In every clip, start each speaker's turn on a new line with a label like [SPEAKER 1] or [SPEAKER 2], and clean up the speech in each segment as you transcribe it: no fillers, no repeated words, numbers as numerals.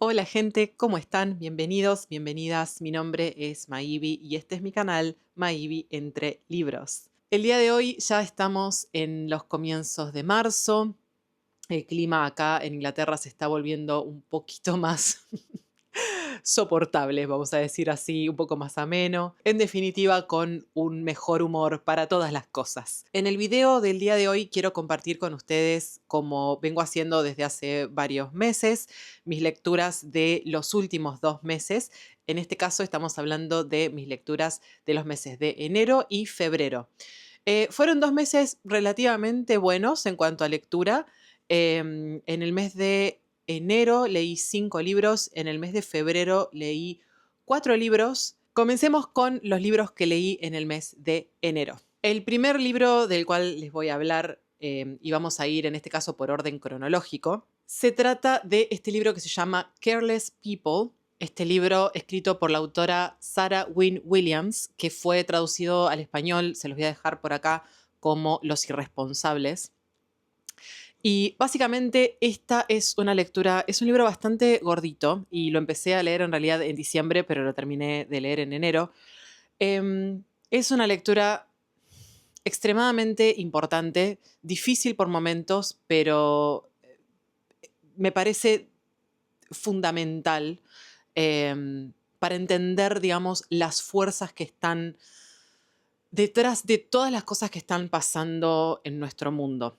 [SPEAKER 1] Hola gente, ¿cómo están? Bienvenidos, bienvenidas. Mi nombre es Maivi y este es mi canal Maivi entre libros. El día de hoy ya estamos en los comienzos de marzo. El clima acá en Inglaterra se está volviendo un poquito más soportable, vamos a decir así, un poco más ameno. En definitiva, con un mejor humor para todas las cosas. En el video del día de hoy quiero compartir con ustedes, como vengo haciendo desde hace varios meses, mis lecturas de los últimos 2 meses. En este caso estamos hablando de mis lecturas de los meses de enero y febrero. Fueron 2 meses relativamente buenos en cuanto a lectura. En el mes de enero leí 5 libros, en el mes de febrero leí 4 libros. Comencemos con los libros que leí en el mes de enero. El primer libro del cual les voy a hablar, y vamos a ir en este caso por orden cronológico, se trata de este libro que se llama Careless People. Este libro escrito por la autora Sarah Wynne Williams, que fue traducido al español, se los voy a dejar por acá, como Los Irresponsables. Y básicamente esta es una lectura, es un libro bastante gordito y lo empecé a leer en realidad en diciembre, pero lo terminé de leer en enero. Es una lectura extremadamente importante, difícil por momentos, pero me parece fundamental para entender, digamos, las fuerzas que están detrás de todas las cosas que están pasando en nuestro mundo.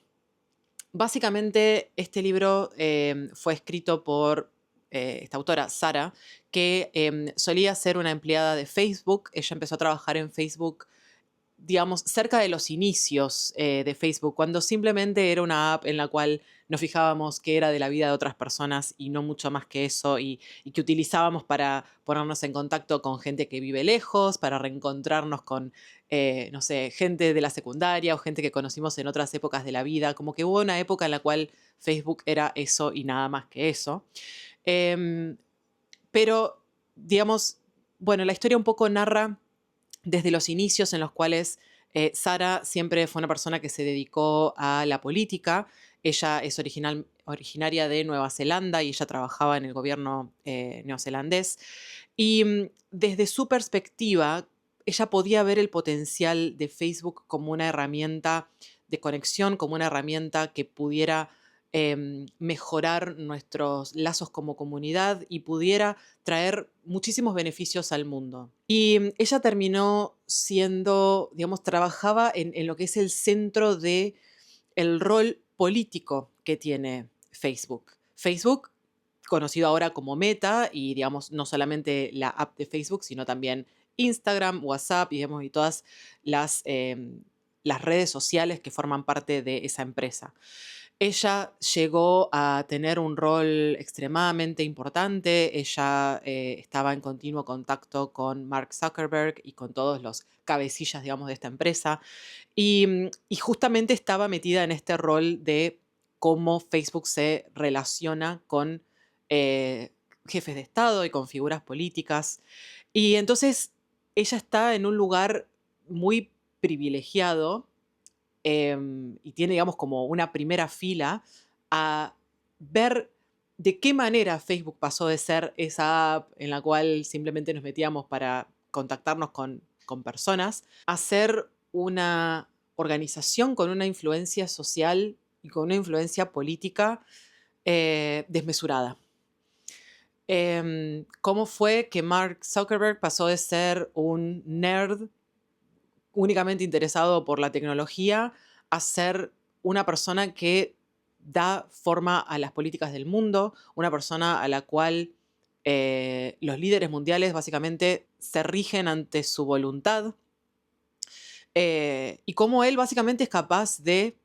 [SPEAKER 1] Básicamente, este libro fue escrito por esta autora, Sara, que solía ser una empleada de Facebook. Ella empezó a trabajar en Facebook, digamos, cerca de los inicios de Facebook, cuando simplemente era una app en la cual nos fijábamos que era de la vida de otras personas y no mucho más que eso, y que utilizábamos para ponernos en contacto con gente que vive lejos, para reencontrarnos con, no sé, gente de la secundaria o gente que conocimos en otras épocas de la vida. Como que hubo una época en la cual Facebook era eso y nada más que eso. Em, pero, digamos, bueno, la historia un poco narra desde los inicios en los cuales Sara siempre fue una persona que se dedicó a la política. Ella es originaria de Nueva Zelanda y ella trabajaba en el gobierno neozelandés. Y desde su perspectiva, ella podía ver el potencial de Facebook como una herramienta de conexión, como una herramienta que pudiera mejorar nuestros lazos como comunidad y pudiera traer muchísimos beneficios al mundo. Y ella terminó siendo, digamos, trabajaba en lo que es el centro de el rol político que tiene Facebook. Facebook, conocido ahora como Meta, y digamos, no solamente la app de Facebook, sino también Instagram, WhatsApp, y, digamos, y todas las redes sociales que forman parte de esa empresa. Ella llegó a tener un rol extremadamente importante. Ella estaba en continuo contacto con Mark Zuckerberg y con todos los cabecillas, digamos, de esta empresa. Y justamente estaba metida en este rol de cómo Facebook se relaciona con jefes de Estado y con figuras políticas. Y entonces ella está en un lugar muy privilegiado, y tiene, digamos, como una primera fila a ver de qué manera Facebook pasó de ser esa app en la cual simplemente nos metíamos para contactarnos con personas, a ser una organización con una influencia social y con una influencia política desmesurada. ¿Cómo fue que Mark Zuckerberg pasó de ser un nerd únicamente interesado por la tecnología a ser una persona que da forma a las políticas del mundo, una persona a la cual los líderes mundiales básicamente se rigen ante su voluntad, y cómo él básicamente es capaz de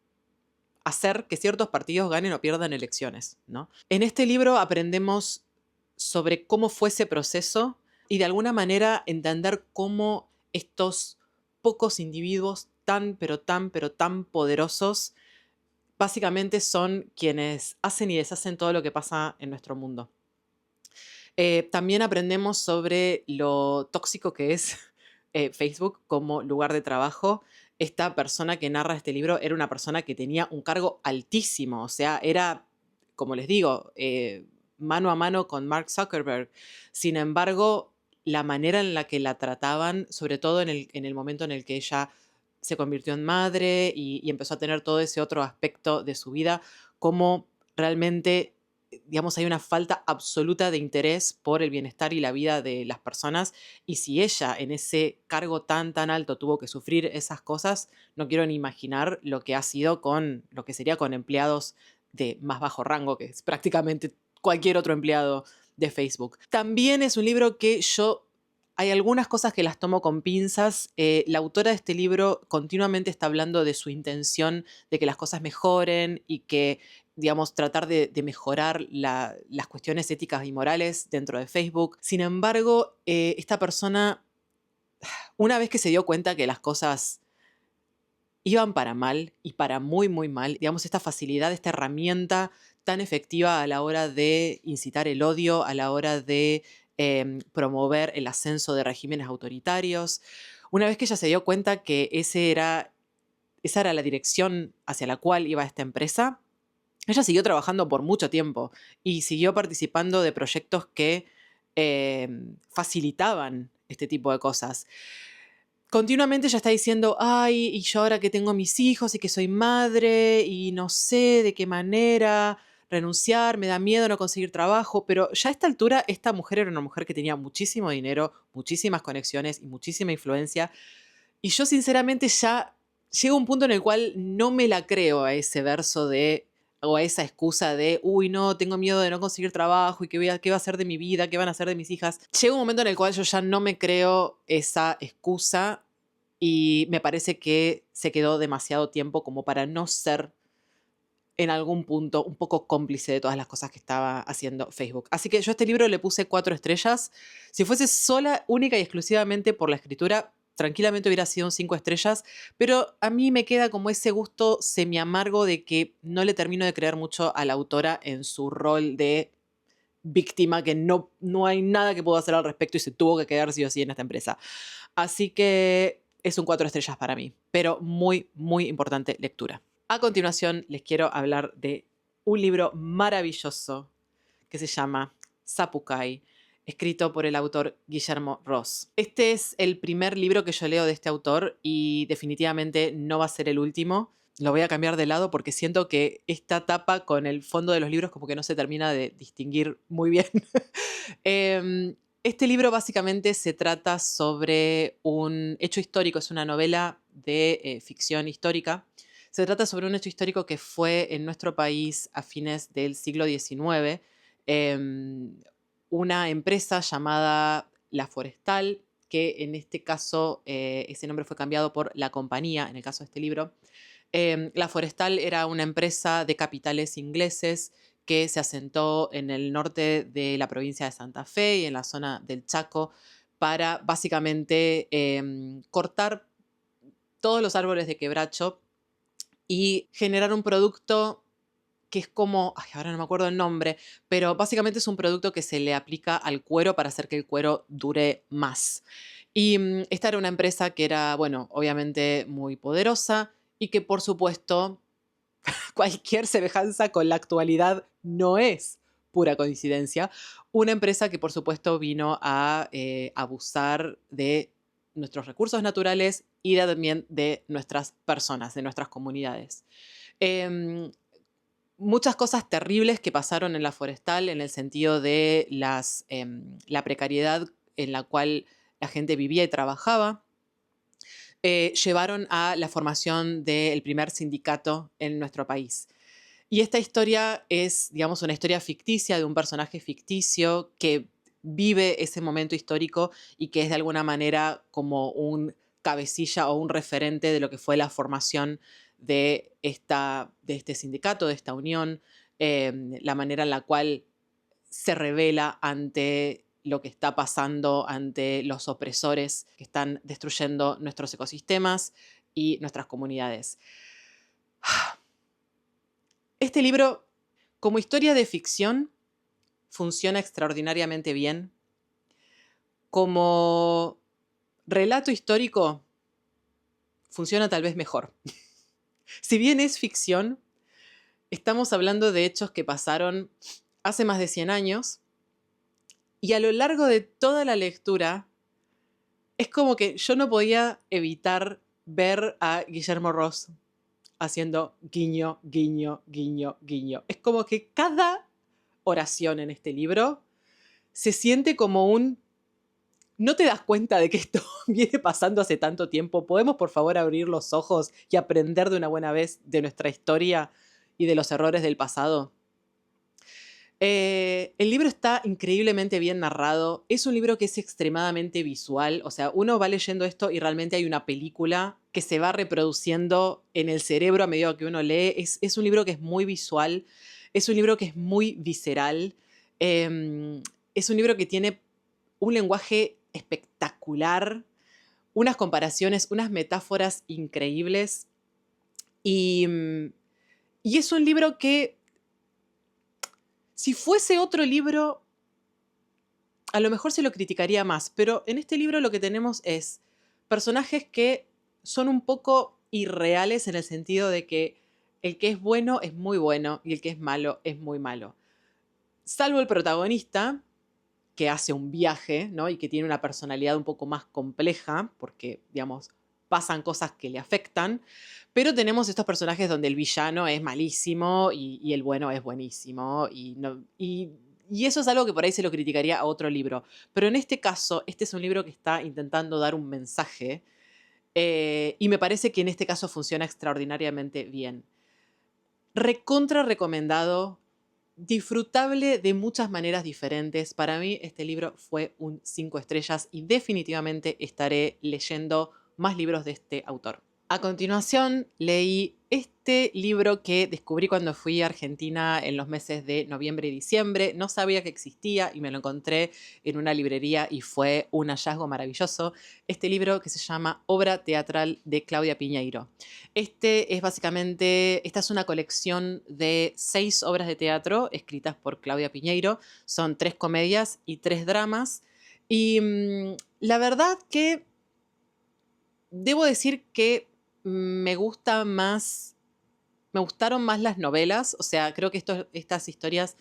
[SPEAKER 1] hacer que ciertos partidos ganen o pierdan elecciones, ¿no? En este libro aprendemos sobre cómo fue ese proceso y de alguna manera entender cómo estos pocos individuos tan, pero tan, pero tan poderosos básicamente son quienes hacen y deshacen todo lo que pasa en nuestro mundo. También aprendemos sobre lo tóxico que es Facebook como lugar de trabajo. Esta persona que narra este libro era una persona que tenía un cargo altísimo, o sea, era, como les digo, mano a mano con Mark Zuckerberg. Sin embargo, la manera en la que la trataban, sobre todo en el momento en el que ella se convirtió en madre y empezó a tener todo ese otro aspecto de su vida, como realmente, digamos, hay una falta absoluta de interés por el bienestar y la vida de las personas. Y si ella en ese cargo tan, tan alto tuvo que sufrir esas cosas, no quiero ni imaginar lo que ha sido con lo que sería con empleados de más bajo rango, que es prácticamente cualquier otro empleado de Facebook. También es un libro que hay algunas cosas que las tomo con pinzas. La autora de este libro continuamente está hablando de su intención de que las cosas mejoren y que, digamos, tratar de mejorar las cuestiones éticas y morales dentro de Facebook. Sin embargo, esta persona, una vez que se dio cuenta que las cosas iban para mal y para muy, muy mal, digamos, esta facilidad, esta herramienta tan efectiva a la hora de incitar el odio, a la hora de promover el ascenso de regímenes autoritarios. Una vez que ella se dio cuenta que esa era la dirección hacia la cual iba esta empresa, ella siguió trabajando por mucho tiempo y siguió participando de proyectos que facilitaban este tipo de cosas. Continuamente ella está diciendo, ay, y yo ahora que tengo mis hijos y que soy madre y no sé de qué manera renunciar, me da miedo no conseguir trabajo, pero ya a esta altura esta mujer era una mujer que tenía muchísimo dinero, muchísimas conexiones y muchísima influencia. Y yo sinceramente ya llego a un punto en el cual no me la creo a ese verso o a esa excusa de, uy, no, tengo miedo de no conseguir trabajo y qué va a ser de mi vida, qué van a hacer de mis hijas. Llega un momento en el cual yo ya no me creo esa excusa y me parece que se quedó demasiado tiempo como para no ser en algún punto un poco cómplice de todas las cosas que estaba haciendo Facebook. Así que yo a este libro le puse 4 estrellas. Si fuese sola, única y exclusivamente por la escritura, tranquilamente hubiera sido un 5 estrellas, pero a mí me queda como ese gusto semi amargo de que no le termino de creer mucho a la autora en su rol de víctima, que no hay nada que pueda hacer al respecto y se tuvo que quedar sí o sí en esta empresa. Así que es un 4 estrellas para mí, pero muy, muy importante lectura. A continuación les quiero hablar de un libro maravilloso que se llama Zapucay, escrito por el autor Guillermo Ross. Este es el primer libro que yo leo de este autor y definitivamente no va a ser el último. Lo voy a cambiar de lado porque siento que esta tapa con el fondo de los libros como que no se termina de distinguir muy bien. Este libro básicamente se trata sobre un hecho histórico, es una novela de ficción histórica. Se trata sobre un hecho histórico que fue en nuestro país a fines del siglo XIX. Una empresa llamada La Forestal, que en este caso ese nombre fue cambiado por La Compañía, en el caso de este libro. La Forestal era una empresa de capitales ingleses que se asentó en el norte de la provincia de Santa Fe y en la zona del Chaco para básicamente cortar todos los árboles de quebracho y generar un producto que es como, ay, ahora no me acuerdo el nombre, pero básicamente es un producto que se le aplica al cuero para hacer que el cuero dure más. Y esta era una empresa que era, bueno, obviamente muy poderosa y que por supuesto cualquier semejanza con la actualidad no es pura coincidencia. Una empresa que por supuesto vino a abusar de nuestros recursos naturales y también de nuestras personas, de nuestras comunidades. Em, Muchas cosas terribles que pasaron en la forestal en el sentido de la precariedad en la cual la gente vivía y trabajaba, llevaron a la formación del primer sindicato en nuestro país. Y esta historia es, digamos, una historia ficticia de un personaje ficticio que vive ese momento histórico y que es de alguna manera como un cabecilla o un referente de lo que fue la formación de este sindicato, de esta unión, la manera en la cual se revela ante lo que está pasando, ante los opresores que están destruyendo nuestros ecosistemas y nuestras comunidades. Este libro, como historia de ficción, funciona extraordinariamente bien. Como relato histórico, funciona tal vez mejor. Si bien es ficción, estamos hablando de hechos que pasaron hace más de 100 años, y a lo largo de toda la lectura es como que yo no podía evitar ver a Guillermo Ross haciendo guiño, guiño, guiño, guiño. Es como que cada oración en este libro se siente como un... ¿No te das cuenta de que esto viene pasando hace tanto tiempo? ¿Podemos, por favor, abrir los ojos y aprender de una buena vez de nuestra historia y de los errores del pasado? El libro está increíblemente bien narrado. Es un libro que es extremadamente visual. O sea, uno va leyendo esto y realmente hay una película que se va reproduciendo en el cerebro a medida que uno lee. Es un libro que es muy visual. Es un libro que es muy visceral. Es un libro que tiene un lenguaje espectacular, unas comparaciones, unas metáforas increíbles. Y es un libro que, si fuese otro libro, a lo mejor se lo criticaría más, pero en este libro lo que tenemos es personajes que son un poco irreales en el sentido de que el que es bueno es muy bueno y el que es malo es muy malo. Salvo el protagonista, que hace un viaje, ¿no? Y que tiene una personalidad un poco más compleja, porque, digamos, pasan cosas que le afectan, pero tenemos estos personajes donde el villano es malísimo y el bueno es buenísimo, y eso es algo que por ahí se lo criticaría a otro libro. Pero en este caso, este es un libro que está intentando dar un mensaje, y me parece que en este caso funciona extraordinariamente bien. Recontra recomendado, disfrutable de muchas maneras diferentes. Para mí este libro fue un 5 estrellas y definitivamente estaré leyendo más libros de este autor. A continuación leí este libro que descubrí cuando fui a Argentina en los meses de noviembre y diciembre. No sabía que existía y me lo encontré en una librería y fue un hallazgo maravilloso. Este libro que se llama Obra teatral de Claudia Piñeiro. Esta es una colección de 6 obras de teatro escritas por Claudia Piñeiro. Son 3 comedias y 3 dramas. Y la verdad que debo decir que me gustaron más las novelas. O sea, creo que estas historias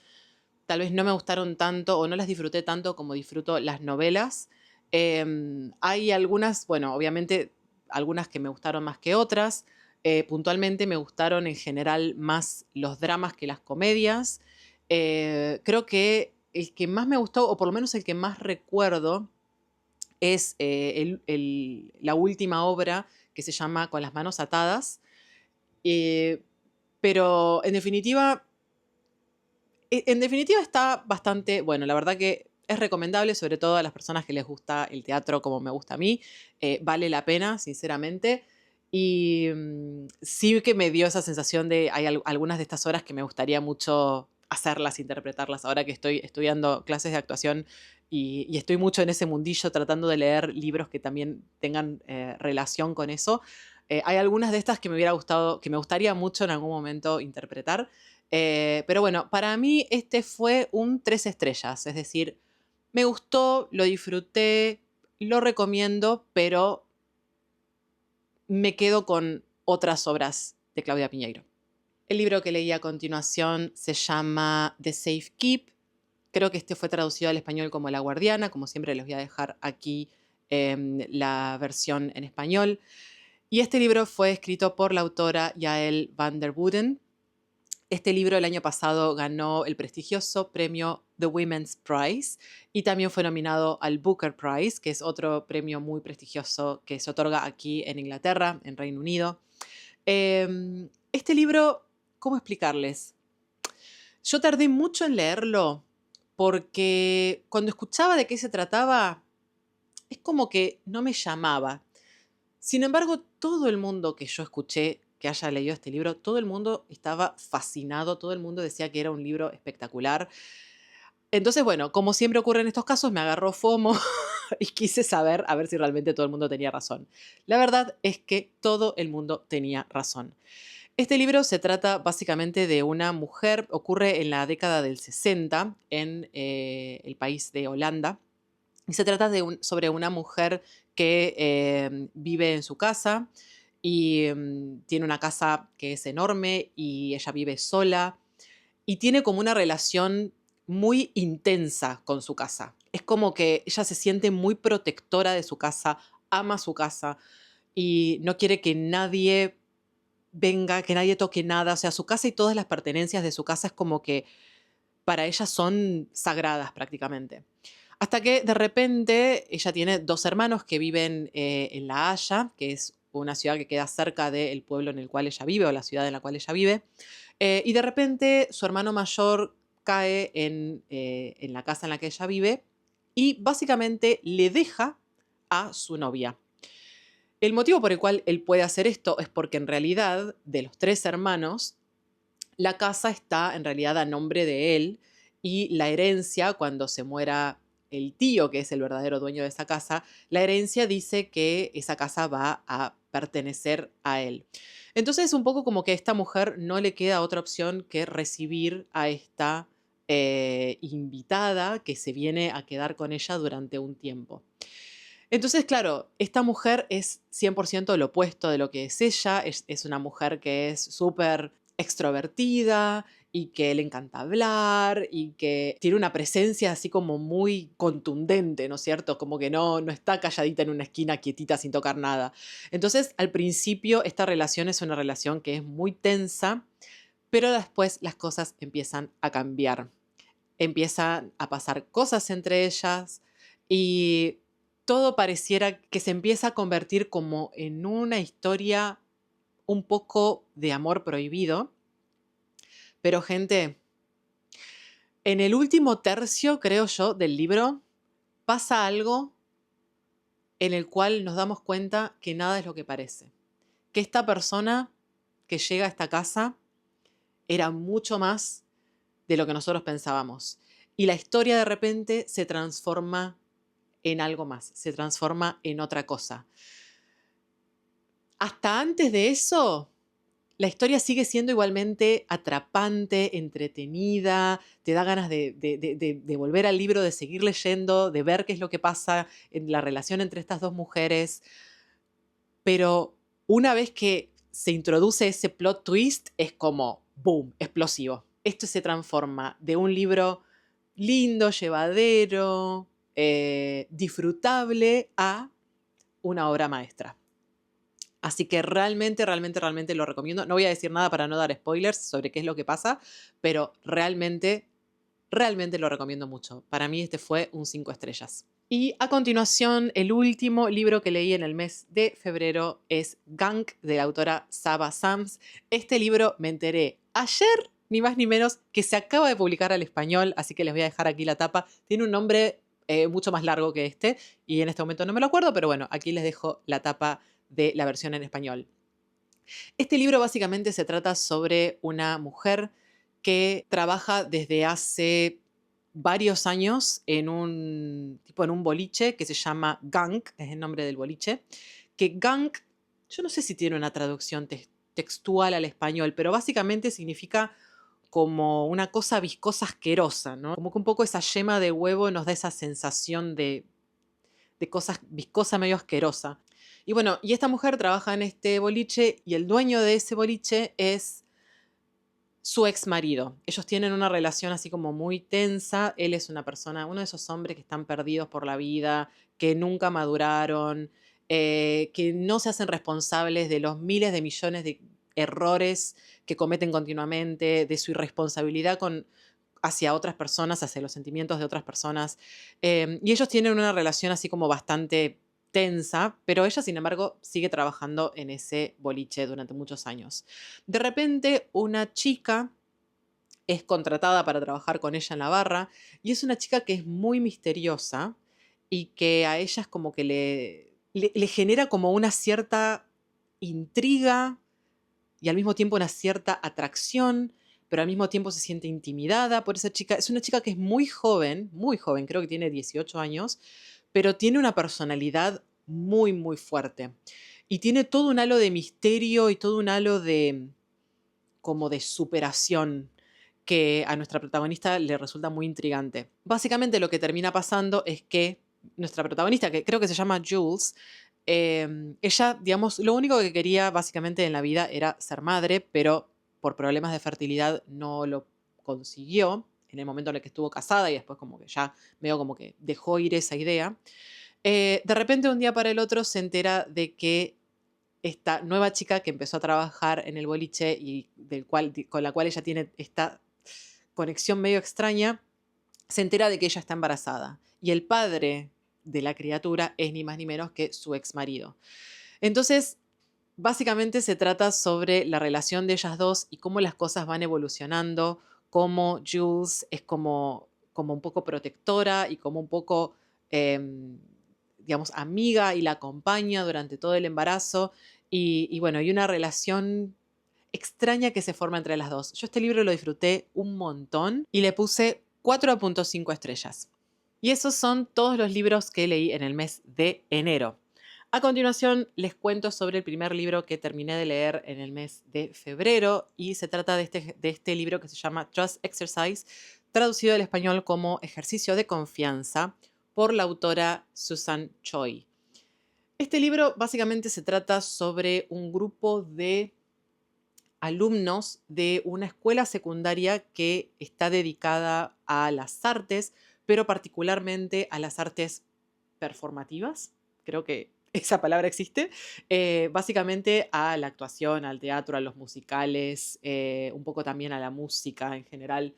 [SPEAKER 1] tal vez no me gustaron tanto o no las disfruté tanto como disfruto las novelas. Hay algunas, bueno, obviamente algunas que me gustaron más que otras. Puntualmente me gustaron en general más los dramas que las comedias. Creo que el que más me gustó, o por lo menos el que más recuerdo, es la última obra que se llama Con las manos atadas. Pero en definitiva está bastante bueno. La verdad que es recomendable, sobre todo a las personas que les gusta el teatro como me gusta a mí. Vale la pena, sinceramente. Y sí que me dio esa sensación de hay algunas de estas obras que me gustaría mucho hacerlas, interpretarlas. Ahora que estoy estudiando clases de actuación y estoy mucho en ese mundillo tratando de leer libros que también tengan relación con eso. Hay algunas de estas que me hubiera gustado, que me gustaría mucho en algún momento interpretar. Pero bueno, para mí este fue un 3 estrellas, es decir, me gustó, lo disfruté, lo recomiendo, pero me quedo con otras obras de Claudia Piñeiro. El libro que leí a continuación se llama The Safe Keep. Creo que este fue traducido al español como La Guardiana. Como siempre, les voy a dejar aquí la versión en español. Y este libro fue escrito por la autora Yael van der Wouden. Este libro el año pasado ganó el prestigioso premio The Women's Prize y también fue nominado al Booker Prize, que es otro premio muy prestigioso que se otorga aquí en Inglaterra, en Reino Unido. Este libro, ¿cómo explicarles? Yo tardé mucho en leerlo porque cuando escuchaba de qué se trataba, es como que no me llamaba. Sin embargo, todo el mundo que yo escuché que haya leído este libro, todo el mundo estaba fascinado, todo el mundo decía que era un libro espectacular. Entonces, bueno, como siempre ocurre en estos casos, me agarró FOMO y quise saber a ver si realmente todo el mundo tenía razón. La verdad es que todo el mundo tenía razón. Este libro se trata básicamente de una mujer, ocurre en la década del 60 en el país de Holanda, y se trata sobre una mujer que vive en su casa y tiene una casa que es enorme y ella vive sola y tiene como una relación muy intensa con su casa. Es como que ella se siente muy protectora de su casa, ama su casa y no quiere que nadie venga, que nadie toque nada. O sea, su casa y todas las pertenencias de su casa es como que para ella son sagradas prácticamente. Hasta que de repente ella tiene dos hermanos que viven en La Haya, que es una ciudad que queda cerca del pueblo en el cual ella vive o la ciudad en la cual ella vive. Y de repente su hermano mayor cae en la casa en la que ella vive y básicamente le deja a su novia. El motivo por el cual él puede hacer esto es porque en realidad de los tres hermanos, la casa está en realidad a nombre de él y la herencia, cuando se muera el tío, que es el verdadero dueño de esa casa, la herencia dice que esa casa va a pertenecer a él. Entonces es un poco como que a esta mujer no le queda otra opción que recibir a esta invitada que se viene a quedar con ella durante un tiempo. Entonces, claro, esta mujer es 100% lo opuesto de lo que es ella. Es una mujer que es súper extrovertida y que le encanta hablar y que tiene una presencia así como muy contundente, ¿no es cierto? Como que no está calladita en una esquina quietita sin tocar nada. Entonces, al principio, esta relación es una relación que es muy tensa, pero después las cosas empiezan a cambiar. Empiezan a pasar cosas entre ellas y todo pareciera que se empieza a convertir como en una historia un poco de amor prohibido. Pero gente, en el último tercio, creo yo, del libro, pasa algo en el cual nos damos cuenta que nada es lo que parece. Que esta persona que llega a esta casa era mucho más de lo que nosotros pensábamos. Y la historia de repente se transforma en algo más, se transforma en otra cosa. Hasta antes de eso, la historia sigue siendo igualmente atrapante, entretenida, te da ganas de volver al libro, de seguir leyendo, de ver qué es lo que pasa en la relación entre estas dos mujeres. Pero una vez que se introduce ese plot twist, es como, ¡boom!, explosivo. Esto se transforma de un libro lindo, llevadero, disfrutable, a una obra maestra. Así que realmente lo recomiendo. No voy a decir nada para no dar spoilers sobre qué es lo que pasa, pero realmente lo recomiendo mucho. Para mí este fue un 5 estrellas. Y a continuación, el último libro que leí en el mes de febrero es Gang, de la autora Saba Sams. Este libro me enteré ayer, ni más ni menos, que se acaba de publicar al español, así que les voy a dejar aquí la tapa. Tiene un nombre mucho más largo que este, y en este momento no me lo acuerdo, pero bueno, aquí les dejo la tapa de la versión en español. Este libro básicamente se trata sobre una mujer que trabaja desde hace varios años en un boliche que se llama Gang, es el nombre del boliche, que Gang, yo no sé si tiene una traducción textual al español, pero básicamente significa como una cosa viscosa asquerosa, ¿no? Como que un poco esa yema de huevo nos da esa sensación de cosas viscosa medio asquerosa. Y bueno, y esta mujer trabaja en este boliche y el dueño de ese boliche es su ex marido. Ellos tienen una relación así como muy tensa. Él es una persona, uno de esos hombres que están perdidos por la vida, que nunca maduraron, que no se hacen responsables de los miles de millones de errores que cometen continuamente, de su irresponsabilidad hacia otras personas, hacia los sentimientos de otras personas. Y ellos tienen una relación así como bastante tensa, pero ella, sin embargo, sigue trabajando en ese boliche durante muchos años. De repente, una chica es contratada para trabajar con ella en la barra y es una chica que es muy misteriosa y que a ella es como que le genera como una cierta intriga y al mismo tiempo una cierta atracción, pero al mismo tiempo se siente intimidada por esa chica. Es una chica que es muy joven, creo que tiene 18 años, pero tiene una personalidad muy, muy fuerte. Y tiene todo un halo de misterio y todo un halo como de superación que a nuestra protagonista le resulta muy intrigante. Básicamente lo que termina pasando es que nuestra protagonista, que creo que se llama Jules, ella, digamos, lo único que quería básicamente en la vida era ser madre, pero por problemas de fertilidad no lo consiguió en el momento en el que estuvo casada y después como que ya medio como que dejó ir esa idea. De repente un día para el otro se entera de que esta nueva chica que empezó a trabajar en el boliche y con la cual ella tiene esta conexión medio extraña, se entera de que ella está embarazada. Y el padre de la criatura es ni más ni menos que su ex marido. Entonces, básicamente se trata sobre la relación de ellas dos y cómo las cosas van evolucionando, cómo Jules es como un poco protectora y como un poco, digamos, amiga y la acompaña durante todo el embarazo. Y bueno, hay una relación extraña que se forma entre las dos. Yo este libro lo disfruté un montón y le puse 4.5 estrellas. Y esos son todos los libros que leí en el mes de enero. A continuación les cuento sobre el primer libro que terminé de leer en el mes de febrero y se trata de este libro que se llama Trust Exercise, traducido al español como Ejercicio de Confianza, por la autora Susan Choi. Este libro básicamente se trata sobre un grupo de alumnos de una escuela secundaria que está dedicada a las artes, pero particularmente a las artes performativas. Creo que esa palabra existe. Básicamente a la actuación, al teatro, a los musicales, un poco también a la música en general.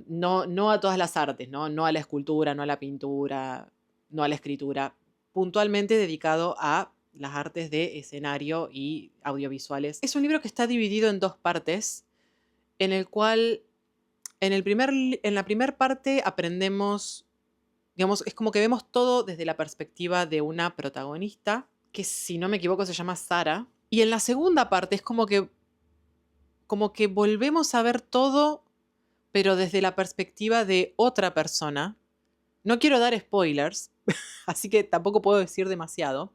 [SPEAKER 1] No a todas las artes, ¿no? No a la escultura, no a la pintura, no a la escritura. Puntualmente dedicado a las artes de escenario y audiovisuales. Es un libro que está dividido en dos partes, en el cual en la primera parte aprendemos, digamos, es como que vemos todo desde la perspectiva de una protagonista, que si no me equivoco se llama Sara, y en la segunda parte es como que volvemos a ver todo, pero desde la perspectiva de otra persona. No quiero dar spoilers, así que tampoco puedo decir demasiado.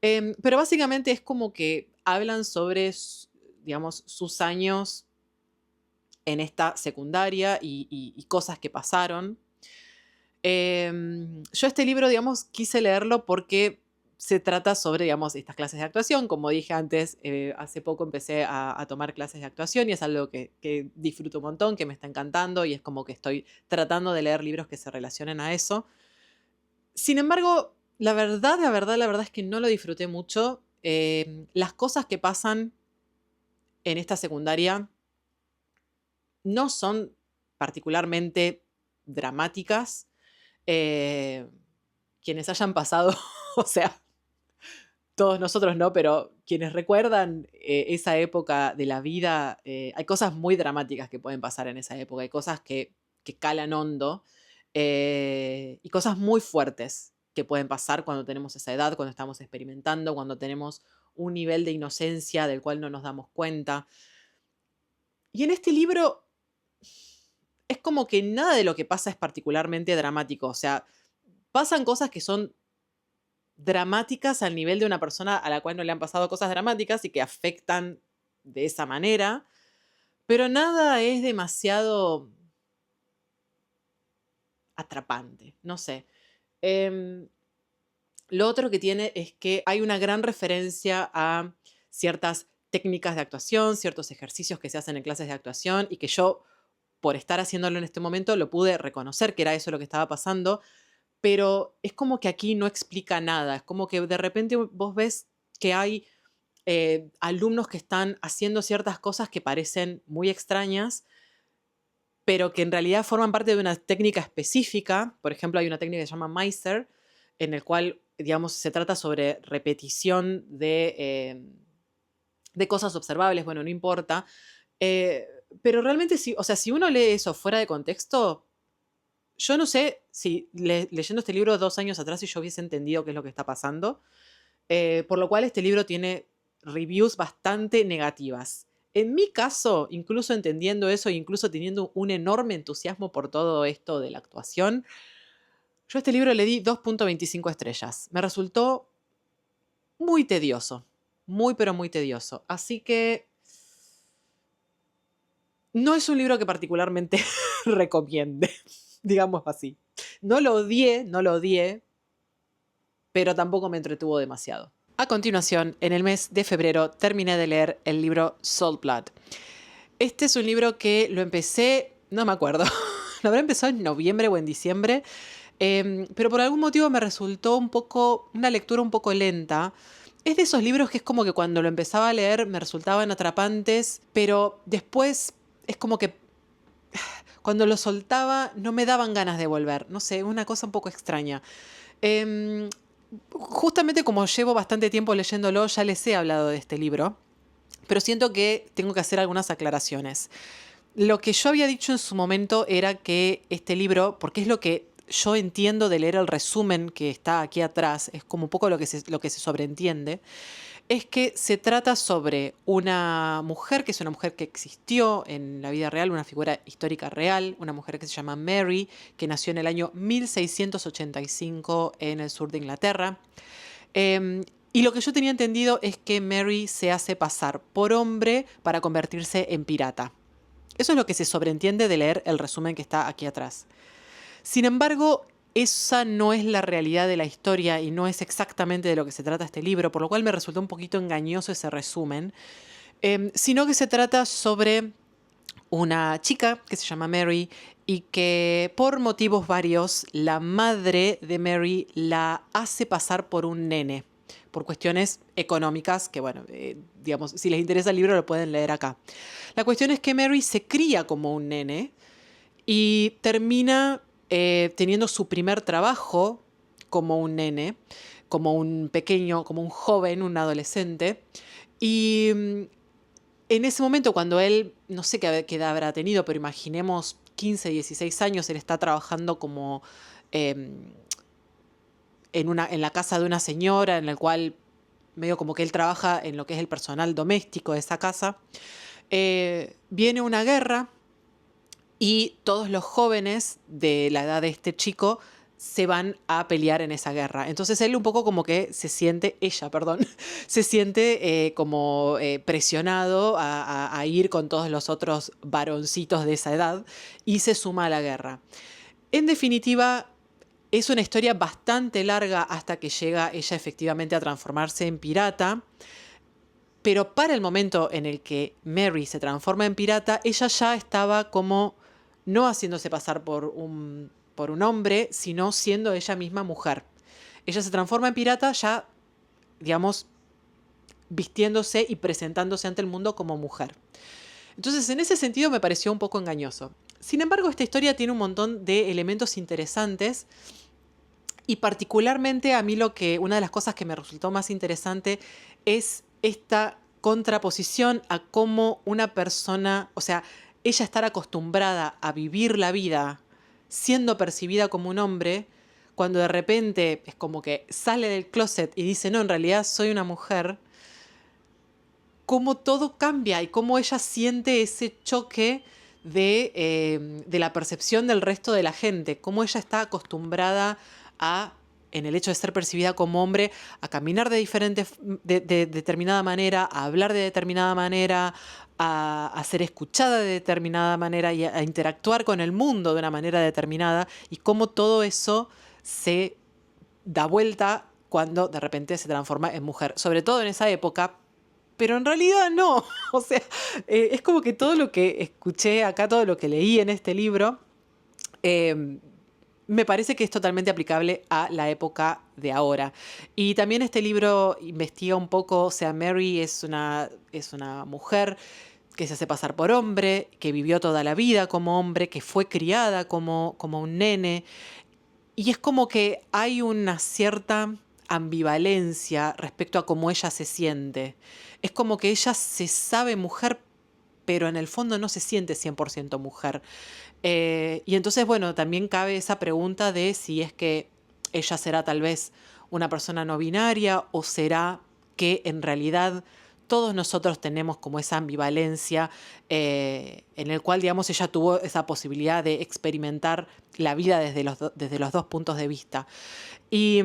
[SPEAKER 1] Pero básicamente es como que hablan sobre, digamos, sus años en esta secundaria y cosas que pasaron. Yo este libro, digamos, quise leerlo porque se trata sobre, digamos, estas clases de actuación. Como dije antes, hace poco empecé a tomar clases de actuación y es algo que disfruto un montón, que me está encantando y es como que estoy tratando de leer libros que se relacionen a eso. Sin embargo, la verdad es que no lo disfruté mucho. Las cosas que pasan en esta secundaria no son particularmente dramáticas. Quienes hayan pasado, o sea, todos nosotros no, pero quienes recuerdan esa época de la vida, hay cosas muy dramáticas que pueden pasar en esa época, hay cosas que calan hondo y cosas muy fuertes que pueden pasar cuando tenemos esa edad, cuando estamos experimentando, cuando tenemos un nivel de inocencia del cual no nos damos cuenta. Y en este libro es como que nada de lo que pasa es particularmente dramático. O sea, pasan cosas que son dramáticas al nivel de una persona a la cual no le han pasado cosas dramáticas y que afectan de esa manera, pero nada es demasiado atrapante, no sé. Lo otro que tiene es que hay una gran referencia a ciertas técnicas de actuación, ciertos ejercicios que se hacen en clases de actuación y que yo, por estar haciéndolo en este momento, lo pude reconocer que era eso lo que estaba pasando, pero es como que aquí no explica nada, es como que de repente vos ves que hay alumnos que están haciendo ciertas cosas que parecen muy extrañas, pero que en realidad forman parte de una técnica específica. Por ejemplo, hay una técnica que se llama Meister, en el cual, digamos, se trata sobre repetición de cosas observables, bueno, no importa. Pero realmente, o sea, si uno lee eso fuera de contexto, yo no sé si leyendo este libro 2 años atrás si yo hubiese entendido qué es lo que está pasando. Por lo cual este libro tiene reviews bastante negativas. En mi caso, incluso entendiendo eso e incluso teniendo un enorme entusiasmo por todo esto de la actuación, yo a este libro le di 2.25 estrellas. Me resultó muy tedioso, muy pero muy tedioso. Así que no es un libro que particularmente recomiende, digamos así. No lo odié, pero tampoco me entretuvo demasiado. A continuación, en el mes de febrero, terminé de leer el libro Salt Blood. Este es un libro que lo empecé, no me acuerdo, lo habrá empezado en noviembre o en diciembre, pero por algún motivo me resultó una lectura un poco lenta. Es de esos libros que es como que cuando lo empezaba a leer me resultaban atrapantes, pero después es como que cuando lo soltaba no me daban ganas de volver. No sé, una cosa un poco extraña. Em, Justamente como llevo bastante tiempo leyéndolo, ya les he hablado de este libro, pero siento que tengo que hacer algunas aclaraciones. Lo que yo había dicho en su momento era que este libro, porque es lo que yo entiendo de leer el resumen que está aquí atrás, es como un poco lo que se sobreentiende, es que se trata sobre una mujer, que es una mujer que existió en la vida real, una figura histórica real, una mujer que se llama Mary, que nació en el año 1685 en el sur de Inglaterra. Y lo que yo tenía entendido es que Mary se hace pasar por hombre para convertirse en pirata. Eso es lo que se sobreentiende de leer el resumen que está aquí atrás. Sin embargo, esa no es la realidad de la historia y no es exactamente de lo que se trata este libro, por lo cual me resultó un poquito engañoso ese resumen, sino que se trata sobre una chica que se llama Mary y que por motivos varios la madre de Mary la hace pasar por un nene, por cuestiones económicas, que bueno, digamos, si les interesa el libro lo pueden leer acá. La cuestión es que Mary se cría como un nene y termina teniendo su primer trabajo como un nene, como un pequeño, como un joven, un adolescente. Y en ese momento, cuando él, no sé qué edad habrá tenido, pero imaginemos 15, 16 años, él está trabajando como em, en la casa de una señora, en la cual medio como que él trabaja en lo que es el personal doméstico de esa casa. Viene una guerra y todos los jóvenes de la edad de este chico se van a pelear en esa guerra. Entonces él un poco como que se siente, ella, perdón, se siente como presionado a ir con todos los otros varoncitos de esa edad y se suma a la guerra. En definitiva, es una historia bastante larga hasta que llega ella efectivamente a transformarse en pirata. Pero para el momento en el que Mary se transforma en pirata, ella ya estaba como no haciéndose pasar por un hombre, sino siendo ella misma mujer. Ella se transforma en pirata ya, digamos, vistiéndose y presentándose ante el mundo como mujer. Entonces, en ese sentido me pareció un poco engañoso. Sin embargo, esta historia tiene un montón de elementos interesantes y particularmente a mí una de las cosas que me resultó más interesante es esta contraposición a cómo una persona, o sea, ella estar acostumbrada a vivir la vida siendo percibida como un hombre, cuando de repente es como que sale del closet y dice, no, en realidad soy una mujer, cómo todo cambia y cómo ella siente ese choque de la percepción del resto de la gente, cómo ella está acostumbrada en el hecho de ser percibida como hombre, a caminar de determinada manera, a hablar de determinada manera, a ser escuchada de determinada manera y a interactuar con el mundo de una manera determinada, y cómo todo eso se da vuelta cuando de repente se transforma en mujer, sobre todo en esa época. Pero en realidad no, o sea, es como que todo lo que escuché acá, todo lo que leí en este libro, eh, me parece que es totalmente aplicable a la época de ahora. Y también este libro investiga un poco, o sea, Mary es una mujer que se hace pasar por hombre, que vivió toda la vida como hombre, que fue criada como un nene. Y es como que hay una cierta ambivalencia respecto a cómo ella se siente. Es como que ella se sabe mujer, pero en el fondo no se siente 100% mujer. Y entonces, bueno, también cabe esa pregunta de si es que ella será tal vez una persona no binaria o será que en realidad todos nosotros tenemos como esa ambivalencia en el cual, digamos, ella tuvo esa posibilidad de experimentar la vida desde los dos puntos de vista. Y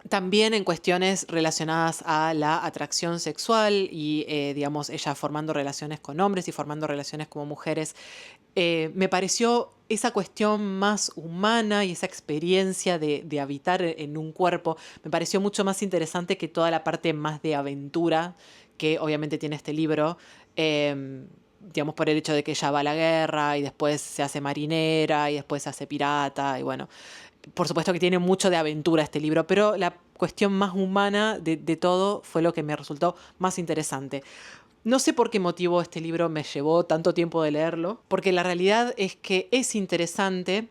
[SPEAKER 1] también en cuestiones relacionadas a la atracción sexual y, digamos, ella formando relaciones con hombres y formando relaciones como mujeres. Me pareció esa cuestión más humana y esa experiencia de habitar en un cuerpo, me pareció mucho más interesante que toda la parte más de aventura que obviamente tiene este libro. digamos, por el hecho de que ella va a la guerra y después se hace marinera y después se hace pirata y bueno, por supuesto que tiene mucho de aventura este libro, pero la cuestión más humana de todo fue lo que me resultó más interesante. No sé por qué motivo este libro me llevó tanto tiempo de leerlo, porque la realidad es que es interesante,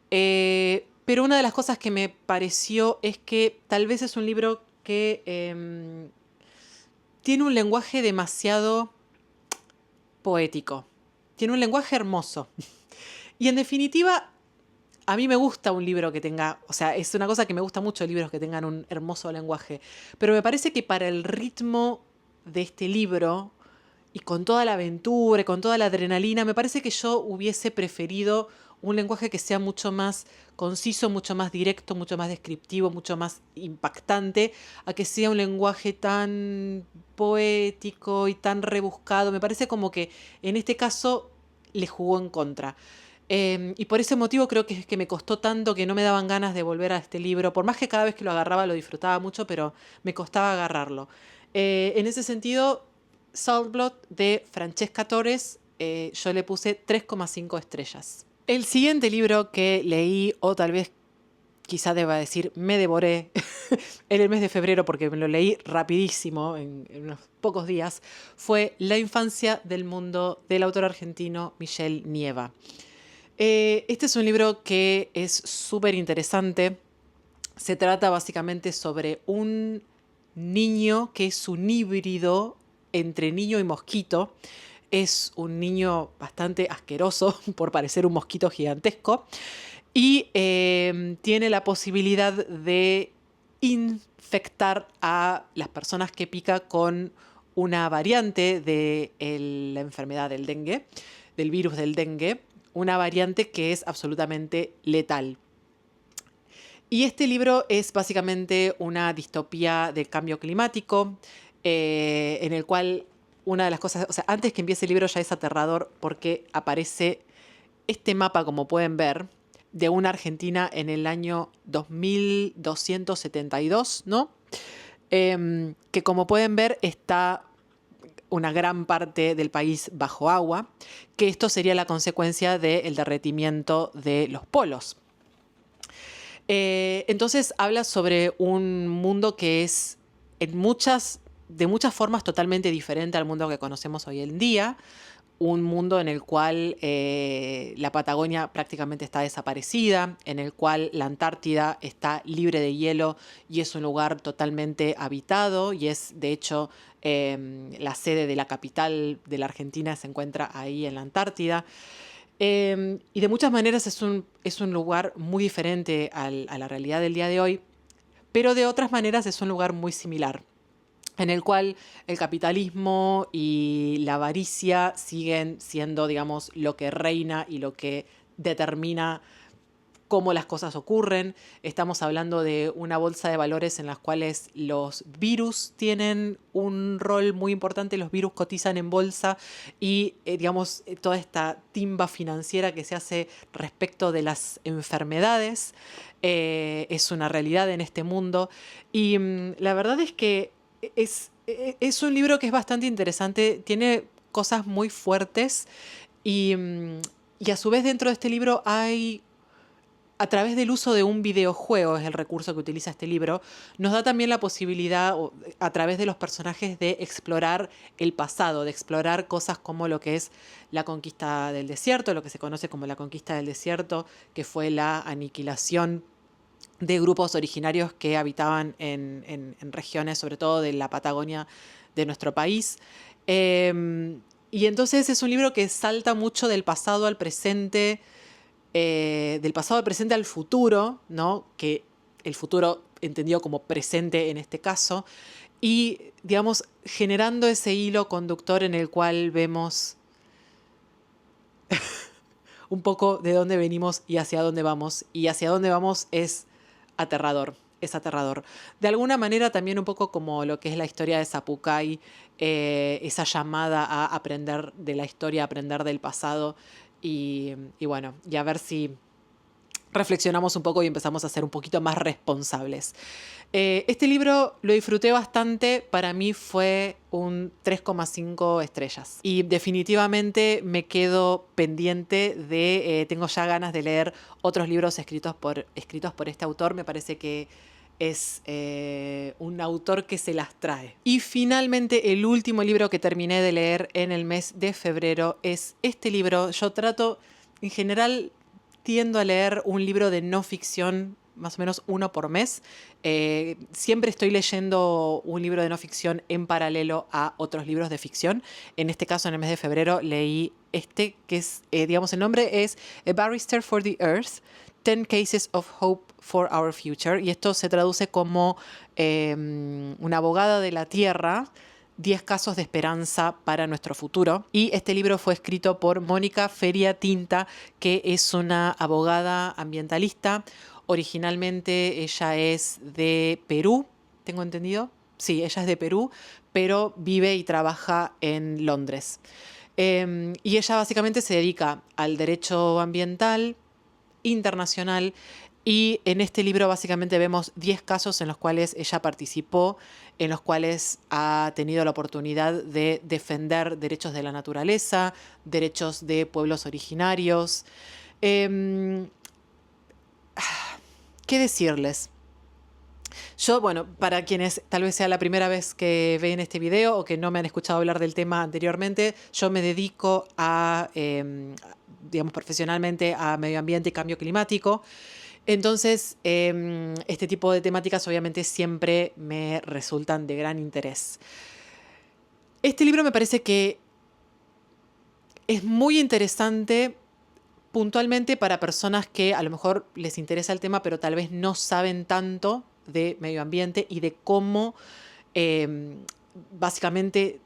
[SPEAKER 1] pero una de las cosas que me pareció es que tal vez es un libro que tiene un lenguaje demasiado poético, tiene un lenguaje hermoso. Y en definitiva, a mí me gusta un libro que tenga, o sea, es una cosa que me gusta mucho, libros que tengan un hermoso lenguaje, pero me parece que para el ritmo de este libro y con toda la aventura y con toda la adrenalina, me parece que yo hubiese preferido un lenguaje que sea mucho más conciso, mucho más directo, mucho más descriptivo, mucho más impactante, a que sea un lenguaje tan poético y tan rebuscado. Me parece como que en este caso le jugó en contra. Y por ese motivo creo que es que me costó tanto que no me daban ganas de volver a este libro. Por más que cada vez que lo agarraba lo disfrutaba mucho, pero me costaba agarrarlo. En ese sentido, Saltblot de Francesca Torres, yo le puse 3,5 estrellas. El siguiente libro que leí, o tal vez quizá deba decir, me devoré en el mes de febrero porque me lo leí rapidísimo, en unos pocos días, fue La infancia del mundo del autor argentino Michel Nieva. Este es un libro que es súper interesante. Se trata básicamente sobre un niño que es un híbrido entre niño y mosquito. Es un niño bastante asqueroso por parecer un mosquito gigantesco y tiene la posibilidad de infectar a las personas que pica con una variante de la enfermedad del dengue, del virus del dengue, una variante que es absolutamente letal. Y este libro es básicamente una distopía del cambio climático, en el cual una de las cosas, o sea, antes que empiece el libro ya es aterrador porque aparece este mapa, como pueden ver, de una Argentina en el año 2272, ¿no? Que como pueden ver está una gran parte del país bajo agua, que esto sería la consecuencia del derretimiento de los polos. Entonces habla sobre un mundo que es de muchas formas totalmente diferente al mundo que conocemos hoy en día, un mundo en el cual la Patagonia prácticamente está desaparecida, en el cual la Antártida está libre de hielo y es un lugar totalmente habitado y es de hecho la sede de la capital de la Argentina se encuentra ahí en la Antártida. Y de muchas maneras es un lugar muy diferente a la realidad del día de hoy, pero de otras maneras es un lugar muy similar, en el cual el capitalismo y la avaricia siguen siendo, digamos, lo que reina y lo que determina cómo las cosas ocurren. Estamos hablando de una bolsa de valores en las cuales los virus tienen un rol muy importante, los virus cotizan en bolsa y, digamos, toda esta timba financiera que se hace respecto de las enfermedades es una realidad en este mundo. Y la verdad es que es un libro que es bastante interesante, tiene cosas muy fuertes y a su vez dentro de este libro hay a través del uso de un videojuego, es el recurso que utiliza este libro, nos da también la posibilidad, a través de los personajes, de explorar el pasado, de explorar cosas como lo que es la conquista del desierto, lo que se conoce como la conquista del desierto, que fue la aniquilación de grupos originarios que habitaban en regiones, sobre todo de la Patagonia de nuestro país. Y entonces es un libro que salta mucho del pasado al presente, del pasado al presente al futuro, ¿no? Que el futuro entendido como presente en este caso, y, digamos, generando ese hilo conductor en el cual vemos un poco de dónde venimos y hacia dónde vamos. Y hacia dónde vamos es aterrador, es aterrador. De alguna manera también un poco como lo que es la historia de Zapucay, esa llamada a aprender de la historia, a aprender del pasado y bueno, y a ver si reflexionamos un poco y empezamos a ser un poquito más responsables. Este libro lo disfruté bastante, para mí fue un 3,5 estrellas. Y definitivamente me quedo pendiente de, tengo ya ganas de leer otros libros escritos por este autor, me parece que es un autor que se las trae. Y finalmente el último libro que terminé de leer en el mes de febrero es este libro. Yo trato, en general, tiendo a leer un libro de no ficción, más o menos uno por mes. Siempre estoy leyendo un libro de no ficción en paralelo a otros libros de ficción. En este caso, en el mes de febrero, leí este, que es, digamos, el nombre es A Barrister for the Earth, 10 Cases of Hope for Our Future. Y esto se traduce como una abogada de la tierra, 10 casos de esperanza para nuestro futuro. Y este libro fue escrito por Mónica Feria Tinta, que es una abogada ambientalista. Originalmente ella es de Perú, tengo entendido. Sí, ella es de Perú, pero vive y trabaja en Londres. Y ella básicamente se dedica al derecho ambiental internacional. Y en este libro básicamente vemos 10 casos en los cuales ella participó, en los cuales ha tenido la oportunidad de defender derechos de la naturaleza, derechos de pueblos originarios. ¿Qué decirles? Yo, bueno, para quienes tal vez sea la primera vez que ven este video o que no me han escuchado hablar del tema anteriormente, yo me dedico a, digamos, profesionalmente a medio ambiente y cambio climático. Entonces, este tipo de temáticas obviamente siempre me resultan de gran interés. Este libro me parece que es muy interesante puntualmente para personas que a lo mejor les interesa el tema, pero tal vez no saben tanto de medio ambiente y de cómo básicamente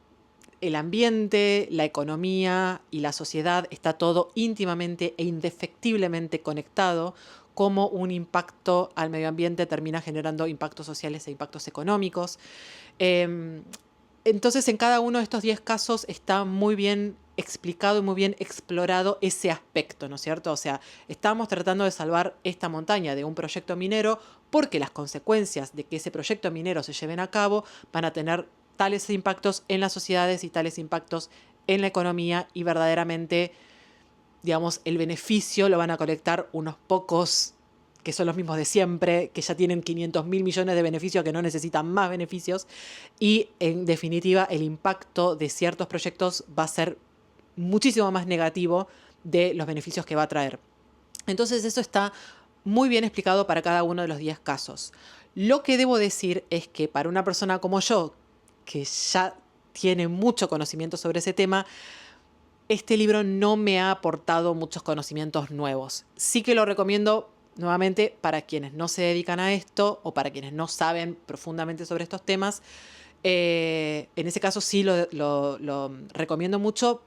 [SPEAKER 1] el ambiente, la economía y la sociedad está todo íntimamente e indefectiblemente conectado, cómo un impacto al medio ambiente termina generando impactos sociales e impactos económicos. Entonces, en cada uno de estos 10 casos está muy bien explicado y muy bien explorado ese aspecto, ¿no es cierto? O sea, estamos tratando de salvar esta montaña de un proyecto minero porque las consecuencias de que ese proyecto minero se lleven a cabo van a tener tales impactos en las sociedades y tales impactos en la economía y verdaderamente, digamos, el beneficio lo van a colectar unos pocos que son los mismos de siempre, que ya tienen 500.000 millones de beneficios, que no necesitan más beneficios. Y en definitiva, el impacto de ciertos proyectos va a ser muchísimo más negativo de los beneficios que va a traer. Entonces eso está muy bien explicado para cada uno de los 10 casos. Lo que debo decir es que para una persona como yo, que ya tiene mucho conocimiento sobre ese tema, este libro no me ha aportado muchos conocimientos nuevos. Sí que lo recomiendo nuevamente para quienes no se dedican a esto o para quienes no saben profundamente sobre estos temas. En ese caso sí lo recomiendo mucho,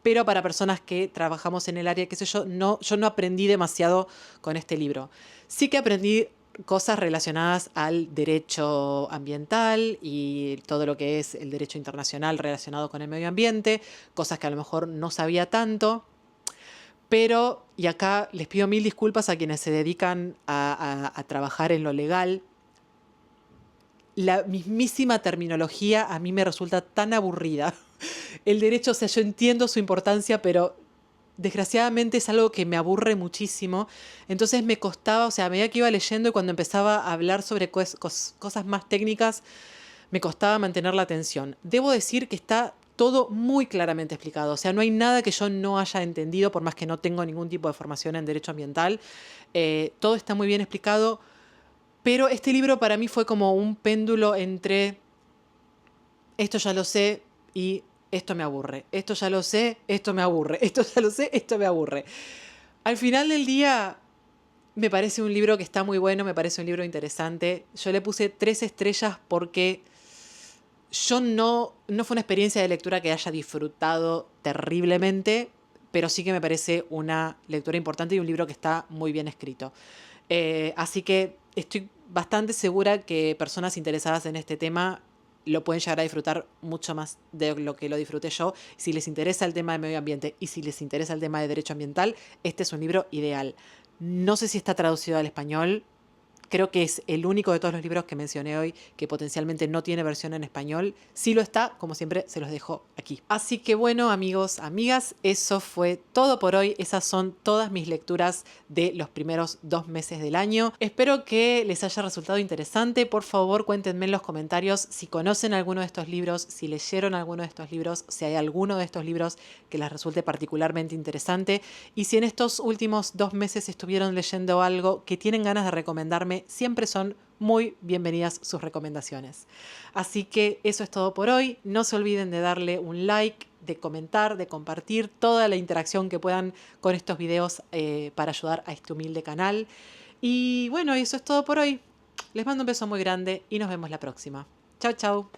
[SPEAKER 1] pero para personas que trabajamos en el área, qué sé yo no aprendí demasiado con este libro. Sí que aprendí cosas relacionadas al derecho ambiental y todo lo que es el derecho internacional relacionado con el medio ambiente, cosas que a lo mejor no sabía tanto. Pero, y acá les pido mil disculpas a quienes se dedican a trabajar en lo legal, la mismísima terminología a mí me resulta tan aburrida. El derecho, o sea, yo entiendo su importancia, pero desgraciadamente es algo que me aburre muchísimo. Entonces me costaba, o sea, a medida que iba leyendo y cuando empezaba a hablar sobre cosas más técnicas, me costaba mantener la atención. Debo decir que está todo muy claramente explicado. O sea, no hay nada que yo no haya entendido, por más que no tengo ningún tipo de formación en derecho ambiental. Todo está muy bien explicado. Pero este libro para mí fue como un péndulo entre esto ya lo sé y esto me aburre. Esto ya lo sé, esto me aburre. Esto ya lo sé, esto me aburre. Al final del día me parece un libro que está muy bueno, me parece un libro interesante. Yo le puse 3 estrellas porque yo no fue una experiencia de lectura que haya disfrutado terriblemente, pero sí que me parece una lectura importante y un libro que está muy bien escrito. Así que estoy bastante segura que personas interesadas en este tema lo pueden llegar a disfrutar mucho más de lo que lo disfruté yo. Si les interesa el tema de medio ambiente y si les interesa el tema de derecho ambiental, este es un libro ideal. No sé si está traducido al español. Creo que es el único de todos los libros que mencioné hoy que potencialmente no tiene versión en español. Si lo está, como siempre, se los dejo aquí. Así que bueno, amigos, amigas, eso fue todo por hoy. Esas son todas mis lecturas de los primeros 2 meses del año. Espero que les haya resultado interesante. Por favor, cuéntenme en los comentarios si conocen alguno de estos libros, si leyeron alguno de estos libros, si hay alguno de estos libros que les resulte particularmente interesante. Y si en estos últimos 2 meses estuvieron leyendo algo que tienen ganas de recomendarme, siempre son muy bienvenidas sus recomendaciones. Así que eso es todo por hoy. No se olviden de darle un like, de comentar, de compartir toda la interacción que puedan con estos videos para ayudar a este humilde canal. Y bueno, eso es todo por hoy. Les mando un beso muy grande y nos vemos la próxima. Chau, chau.